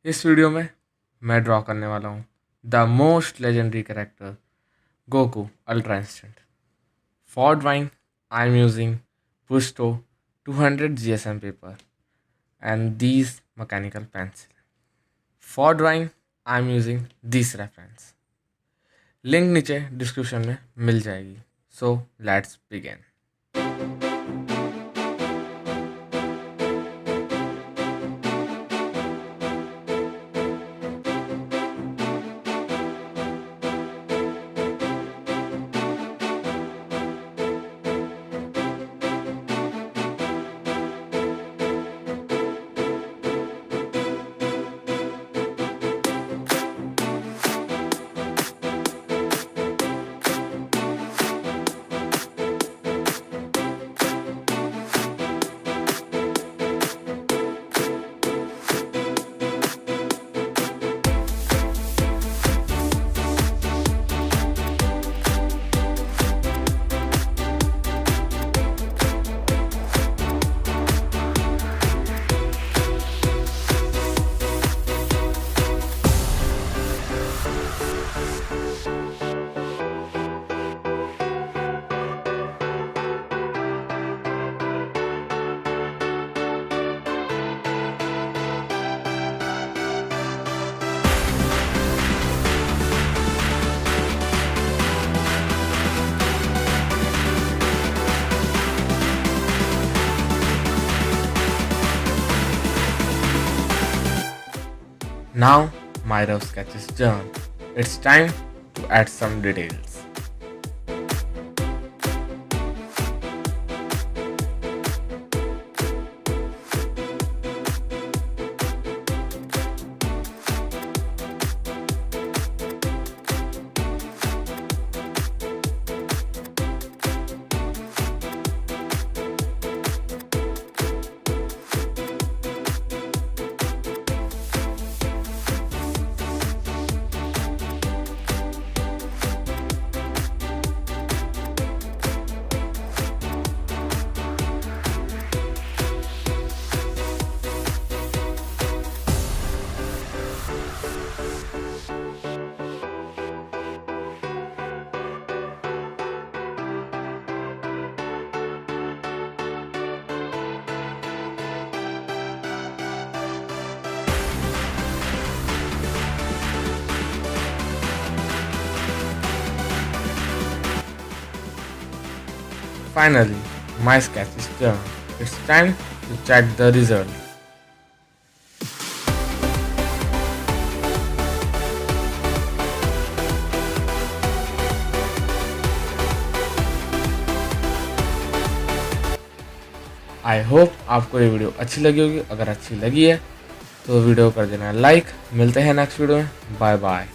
इस वीडियो में मैं ड्रॉ करने वाला हूँ the most legendary character Goku ultra instant. For drawing I am using पुस्टो 200 GSM paper and these mechanical pencil. For drawing I am using this reference. Link नीचे description में मिल जाएगी। So let's begin. Now my rough sketch is done. It's time to add some details. Finally, my sketch is done. It's time to check the result. I hope आपको ये video अच्छी लगी होगी। अगर अच्छी लगी है तो वीडियो कर देना लाइक। मिलते हैं नेक्स्ट वीडियो में। Bye bye.